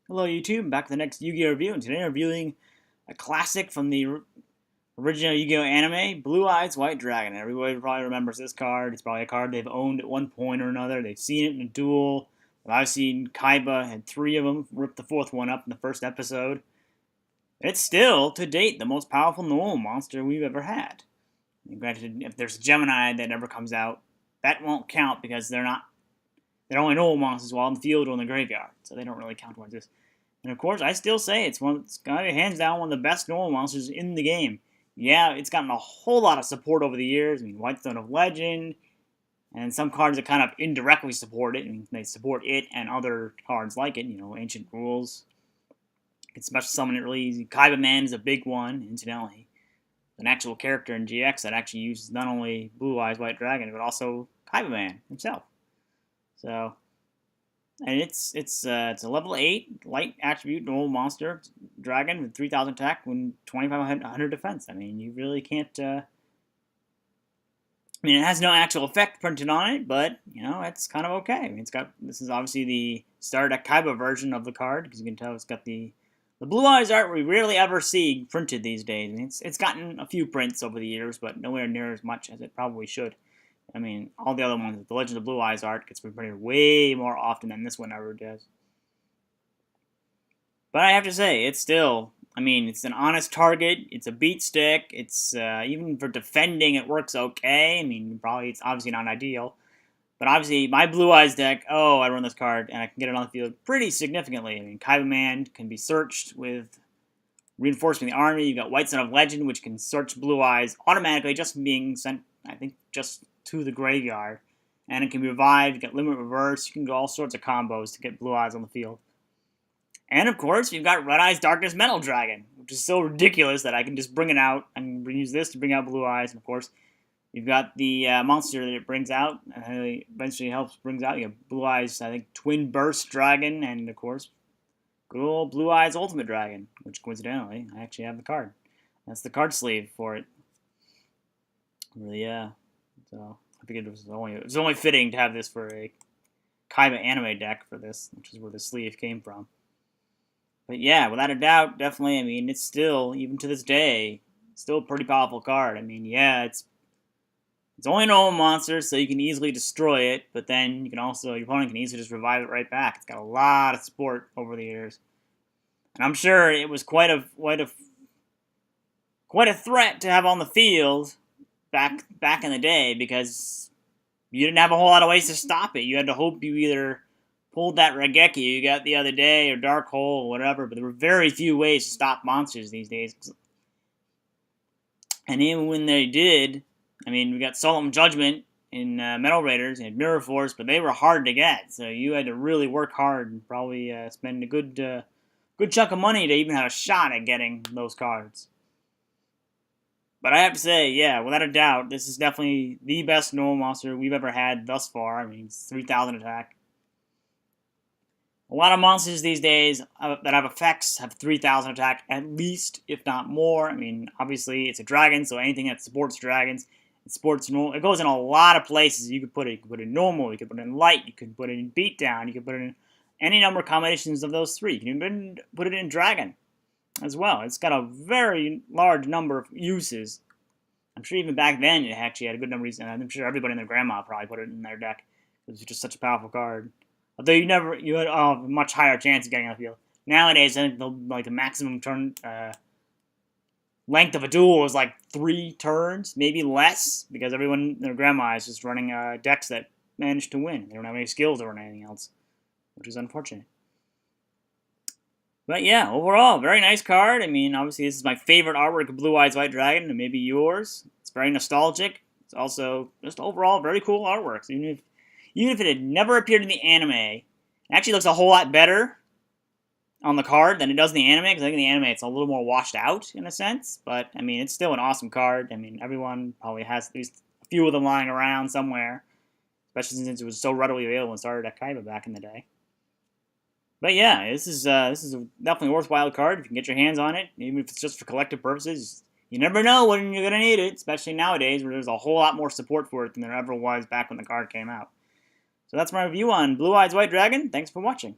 Hello YouTube, back with the next Yu-Gi-Oh! Review, and today I'm reviewing a classic from the original Yu-Gi-Oh! Anime, Blue Eyes White Dragon. Everybody probably remembers this card. It's probably a card they've owned at one point or another. They've seen it in a duel. I've seen Kaiba had 3 of them, ripped the 4th one up in the first episode. It's still, to date, the most powerful normal monster we've ever had. And granted, if there's a Gemini that ever comes out, that won't count because they're only normal monsters while in the field or in the graveyard, so they don't really count towards this. And of course, I still say it's got hands down one of the best normal monsters in the game. Yeah, it's gotten a whole lot of support over the years. I mean, Whitestone of Legend, and some cards that kind of indirectly support it. I mean, they support it and other cards like it. You know, Ancient Rules. You can special summon it really easy. Kaiba Man is a big one, incidentally. An actual character in GX that actually uses not only Blue Eyes White Dragon, but also Kaiba Man himself. So, and it's a level 8 light attribute normal monster dragon with 3,000 attack and 2,500 defense. I mean, you really can't. I mean, it has no actual effect printed on it, but you know it's kind of okay. I mean, this is obviously the starter deck Kaiba version of the card because you can tell it's got the Blue Eyes art we rarely ever see printed these days. I mean, it's gotten a few prints over the years, but nowhere near as much as it probably should. I mean, all the other ones, the Legend of Blue Eyes art gets reprinted way more often than this one ever does. But I have to say, it's still, I mean, it's an honest target. It's a beat stick. It's, even for defending, it works okay. I mean, probably it's obviously not ideal. But obviously, my Blue Eyes deck, oh, I run this card, and I can get it on the field pretty significantly. I mean, Kaiba Man can be searched with Reinforcing the Army. You've got Whitestone of Legend, which can search Blue Eyes automatically just being sent, I think, just to the graveyard. And it can be revived, you get Limit Reverse, you can do all sorts of combos to get Blue Eyes on the field. And of course, you've got Red Eyes Darkness Metal Dragon, which is so ridiculous that I can just bring it out and use this to bring out Blue Eyes. And of course, you've got the monster that it brings out, and eventually brings out. You have Blue Eyes, I think, Twin Burst Dragon, and of course, good old Blue Eyes Ultimate Dragon, which coincidentally, I actually have the card. That's the card sleeve for it. Really, yeah. So I figured it was only fitting to have this for a Kaiba anime deck for this, which is where the sleeve came from. But yeah, without a doubt, definitely. I mean, it's still, even to this day, still a pretty powerful card. I mean, yeah, it's only normal monster, so you can easily destroy it. But then you can also, your opponent can easily just revive it right back. It's got a lot of support over the years, and I'm sure it was quite a threat to have on the field back in the day because you didn't have a whole lot of ways to stop it. You had to hope you either pulled that Raigeki you got the other day or Dark Hole or whatever, but there were very few ways to stop monsters these days. And even when they did, I mean, we got Solemn Judgment in Metal Raiders and Mirror Force, but they were hard to get, so you had to really work hard and probably spend a good chunk of money to even have a shot at getting those cards. But I have to say, yeah, without a doubt, this is definitely the best normal monster we've ever had thus far. I mean, it's 3,000 attack. A lot of monsters these days that have effects have 3,000 attack at least, if not more. I mean, obviously it's a dragon, so anything that supports dragons, it goes in a lot of places. You could put it. You could put it in normal. You could put it in light. You could put it in beatdown. You could put it in any number of combinations of those three. You can even put it in dragon as well. It's got a very large number of uses. I'm sure even back then it actually had a good number of uses. And I'm sure everybody and their grandma probably put it in their deck. It was just such a powerful card. Although you had a much higher chance of getting on the field. Nowadays, I think the maximum turn length of a duel is like 3 turns, maybe less, because everyone, their grandma is just running decks that manage to win. They don't have any skills or anything else, which is unfortunate. But yeah, overall, very nice card. I mean, obviously, this is my favorite artwork of Blue Eyes White Dragon, and maybe yours. It's very nostalgic. It's also just overall very cool artwork. So even if it had never appeared in the anime, it actually looks a whole lot better on the card than it does in the anime, because I think in the anime it's a little more washed out in a sense. But I mean, it's still an awesome card. I mean, everyone probably has at least a few of them lying around somewhere, especially since it was so readily available and started at Kaiba back in the day. But yeah, this is definitely a worthwhile card if you can get your hands on it, even if it's just for collective purposes. You never know when you're gonna need it, especially nowadays where there's a whole lot more support for it than there ever was back when the card came out. So that's my review on Blue Eyes White Dragon. Thanks for watching.